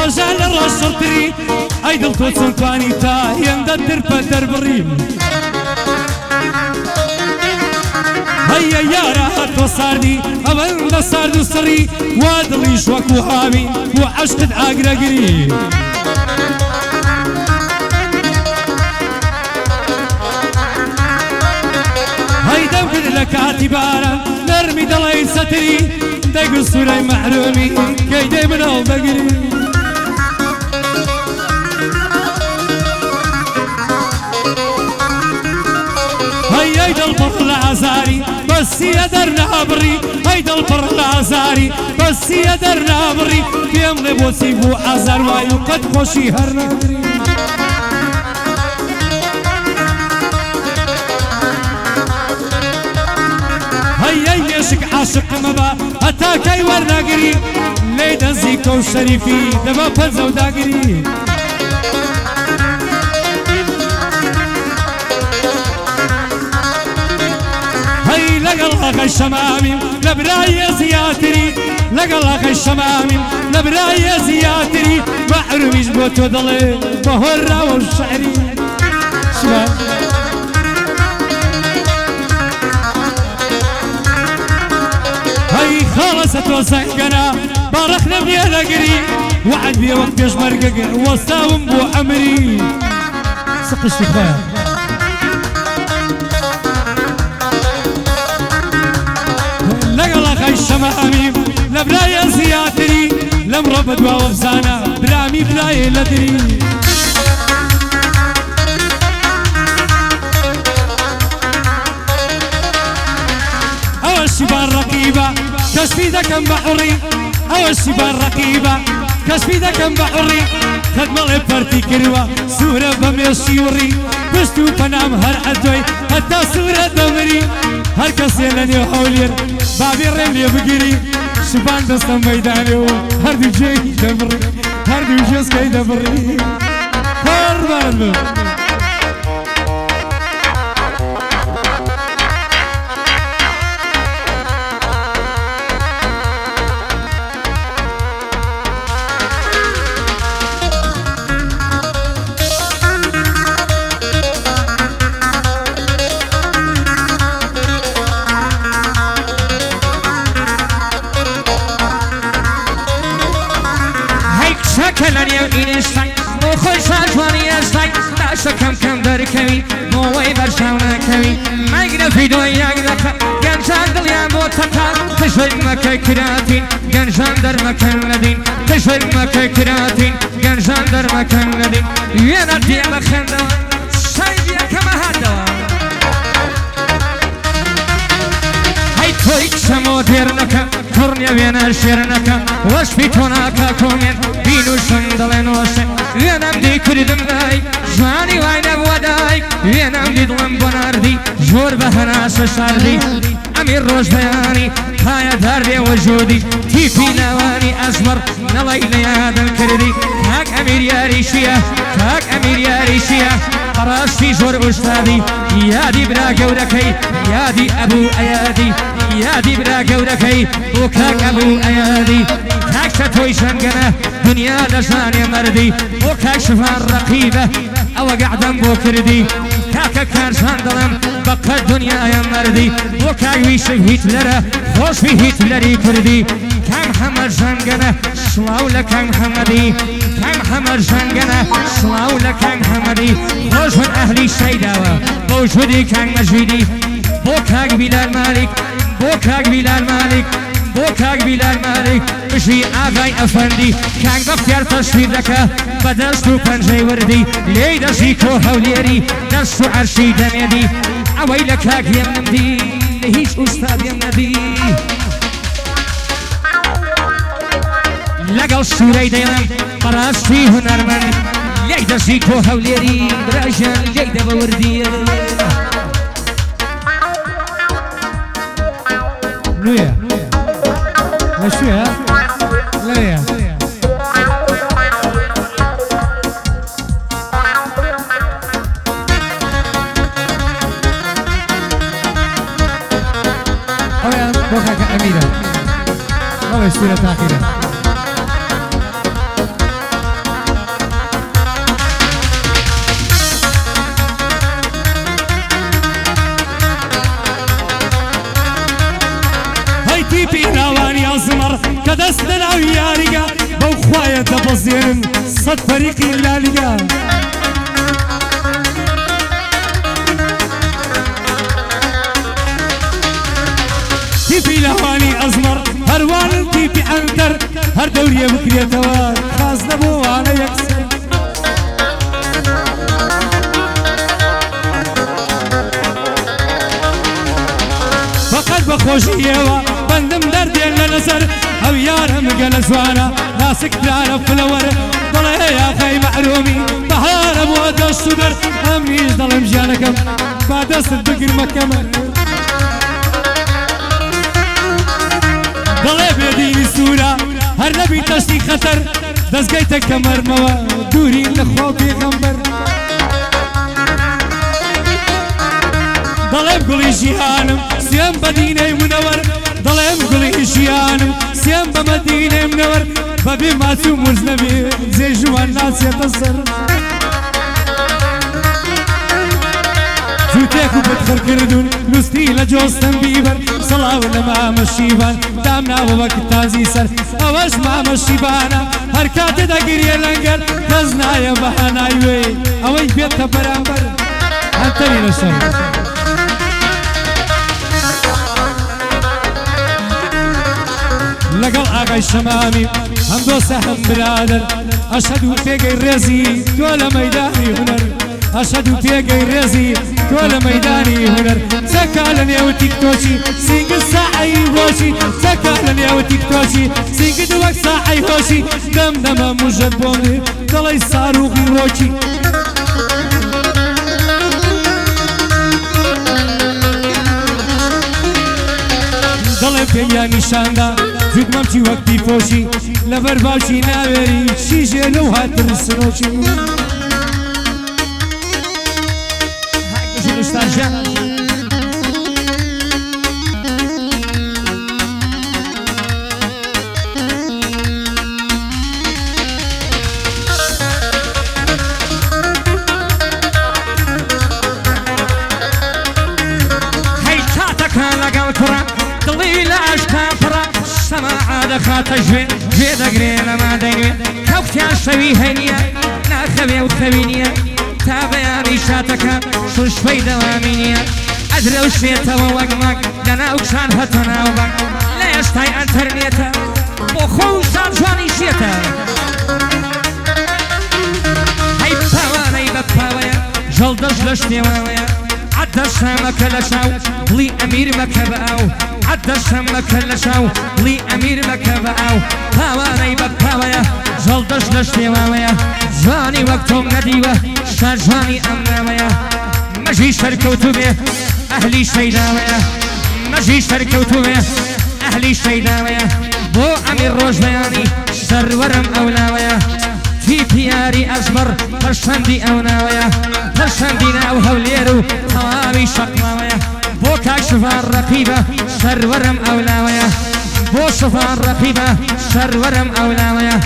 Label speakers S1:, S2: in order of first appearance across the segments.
S1: ڕۆژان لە ڕۆژ شڵتری ئەی دڵ تۆ چۆن توانی تا هێندە ترپە دەربڕی هەیە یارە هەتۆ ساردی ئەوەندە سارد و سڕی وا دڵیش وەکو هاوی بۆ عەشقت ئاگرەگری هەی دەمکرد لە کاتی باران نەرمی دەڵێی سەتری دەگو سوورەی مەحرومی کەی دەی منەڵ دەگری هەی دڵپڕ لە ئازاری بەسیە دەرنابڕی هەی دڵپڕ لە ئازاری بەسیە دەرنابڕی پێم لێ بۆچی بوو ئازار وای و قەت خۆشی هەر ناگری هەی مێشک عاشق مەبە هەتا کەی وەرناگری لێی دەزیکە و شەریفی دەبە پەنجە و داگری لەگەڵ ئاغای شەمامیم لە برایە زیاتری لەگەڵ ئاغای شەمامیم لە برایە زیاتری مەحرومیش بۆ تۆ دەڵێ بە هۆراوە و شەعری هەی خاڵەسە تۆ زەنگەنە باڕەخ نەبیە دەگری وعد بێ وەک پێشمەرگەگەر وەستاوم بۆ ئەمری سقشتی خۆیە لەگەڵ ئاغای شەمامیم لە برایە زیاتری لەمڕۆ بەدواوە بزانە برامی برایە لە دری ئەوەشی بان ڕەقیبە کەشفی دەکەم بە حوڕی ئەوەشی بان ڕەقیبە کەشفی دەکەم بە حوڕی خەدمەڵێ پەرتی کردوە سوورە بە مێشی وڕی پشت و پەنام هەر ئەدۆی هەتا سوورە دەمری هەر کەسێ لە نێو هەولێر بابی ڕێم لێ بگیری شوبان دەستەم مەیدانێ و هەردوو جێی دەبڕی هەردوو ژێسکەی دەبڕی قوربان بم
S2: کەلەنێو ئینشتای بۆ خۆی شاجوانی ئێستای داشەکەم کەم دەرکەوی بۆەوەی بەرشاو نەکەوی مەگرە ڤیدۆی یەک دەکە گەنجان دڵیان بۆ تەکان تژۆی مەکەی کراتین گەنجان دەرمەکەن لەدین تژۆی مەکەی کراتین گەنجان دەرمەکەن لەدین وێنە دێ بە خەندەوە شایدیەکەمە هاتەوە هەی تۆی کچەمۆ دێرنەکە کوڕنیە وێنە شێرنەکە وەشپی تۆ ناکە کۆمێن بین و شم دەڵێن وەشە وێنەم دی کردم دایک جوانی وای نەبووە دایک وێنەم دی دڵم بۆ ناردی زۆر بە هەناسە شاردی ئەمیر ڕۆژ بەیانی پایەدار بێ وەجودی تیپی ناوانی ئەزمەڕ نەڵی لە یادم کردی کاک ئەمیر یاریشیە کاک ئەمیر یاریشیە ڕاستی زۆر ئوستادی یادی برا گەورەکەی یادی ئەبوو ئەیادی یادی برا گەورەکەی بۆ کاک ئەبوو ئەیادی کاکە تۆی شەنگەنە دنیا دەزانێ مەردی بۆ کاک شفان ڕەقیبە ئەوە گەعدەم بۆ کردی کاکە کارزان دەڵێم بەقەت دنیایە مەردی بۆ کاک ویشک هیتلەرە خۆشوی هیتلەری کردی کاک محەممەد ژەنگەنە سڵاو لە کاک محەممەدی کاک محەممەد ژەنگەنە سڵاو لە کاک محەممەدی خۆش من ئەهلی شەیداوە بۆ ژودی کاک مەجویدی بۆ کاک بیلال مالیک بۆ کاک بیلال مالیک بۆ کاک بیلال مالیک بژی ئاغای ئەفەندی کاک بەختیار تەشویر دەکە بە دەست و پەنجەی وردی لێی دەژی کۆ هەولێری دەست و عەرشی دەمێدی ئەوەی لە کاک هێم نمدی لە هیچ ئوستادێم نەدی لەگەڵ سوورەی دەیڵم بەڕاستی هونەرمەند لێی دەژی کۆ هەولێری براژیان لێی دەبە وردیە
S1: نوێ لشوية ليه أولا بوكاك أميرة أولا سورة تاخيرة تيبي ناواني أزمر كدستنا وياريقا بوخوايا تبزين صد فريقي اللاليقا تيبي ناواني أزمر هروان تيبي أنتر هر دوريا بكريتوا خاص نبو على يكسر فقط بخوشيوا بندم دردين لنسر او يارم قل زوانا ناسك تعرف فلور ضلي يا خي معرومي بحار ابواد الصدر امنيش ضل مجانكم بعد الصدقر مكمل ضلي بيديني السورة هر نبي تشتي خطر دزقيتك كمر موا دوري لخو بيغمبر ضلي بقولي جيهانم سيام بديني منور ضلهم قولي شيانم سيام بمدينة منور ببي ماتو مرزنبي زي جوان ناس يتصر جوتيكو بدخل كردون نستي لجوستن بيبر صلاة ولا ما مشيبان دامنا ووقت تازي سر اوش ما مشيبانا هركات دا قرية لنقر تزنا يا بحانا يوي اوي بيتا برامبر انتني نشر لقل آقای شمامی هم دوست هم برادر اشهدو تیگی رزی تول میدانی هنر اشهدو تیگی رزی تول میدانی هنر سکالن یو تیک توچی سینگ ساعی هوشی سکالن یو تیک توچی سینگ دوک ساعی هوشی دم دم مجد بومی دلی ساروغی روچی دلی پیا نشانده زود ممچی وقتی فوشی لبر باوشی ناوری شیشه نو هاتر سنوشی هاکشی نشتاجه خاتجوين جيدا قرينا ما دينوين كوكتي عشوي هنيا ناخبي وثوينيا تابع ريشاتك شوش في دوامينيا أدري وشيتا ووقمك دانا وكشان هتنا وبك لا يشتاي انترنيتا وخوش جواني شيتا هاي بتاواني بتاويا جلدش لشتي واويا عدى الشامك لشاو لي أمير مكباو عدى الشامك لشاو لي أمير مكباو تاواني بتاويا جلدش لشتي واويا جاني وقتهم نديوة شاجاني أمناويا مجي شركوتو بيه أهلي شيداويا مجي شركوتو بيه أهلي شيداويا بو أمير روجبياني سرورم أولاويا في بياري أزمر فرشندي أوناويا فرشندي ناو هوليرو توابي شقلاويا بو كاشفان رقيبة سرورم أولاويا بو شفان رقيبة سرورم أولاويا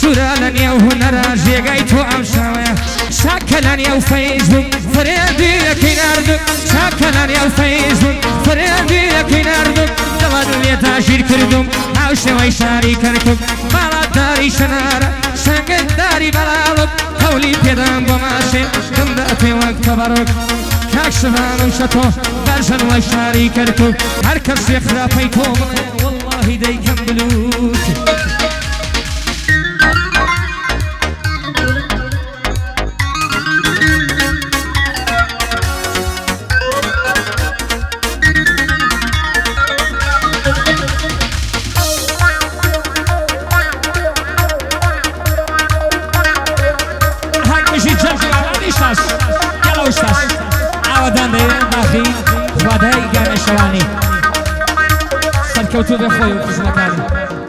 S1: شورالن يو هنرا جيغيتو أمشاويا شاكلن يو فيسبوك فريدي لكي ناردو شاكلن يو فيسبوك فريدي لكي ناردو دوادو ليتاشير كردوم هاو شوي شاري كركوك بالا داري شنارا شنگت داري بلالوك هولي بيدان بماشي دمداتي وقت بروك كاكشفان وشتو برشن وشاري كركوك هركس يخرا بيتو والله دي كمبلوك
S2: تو بخۆی و خزمەکانی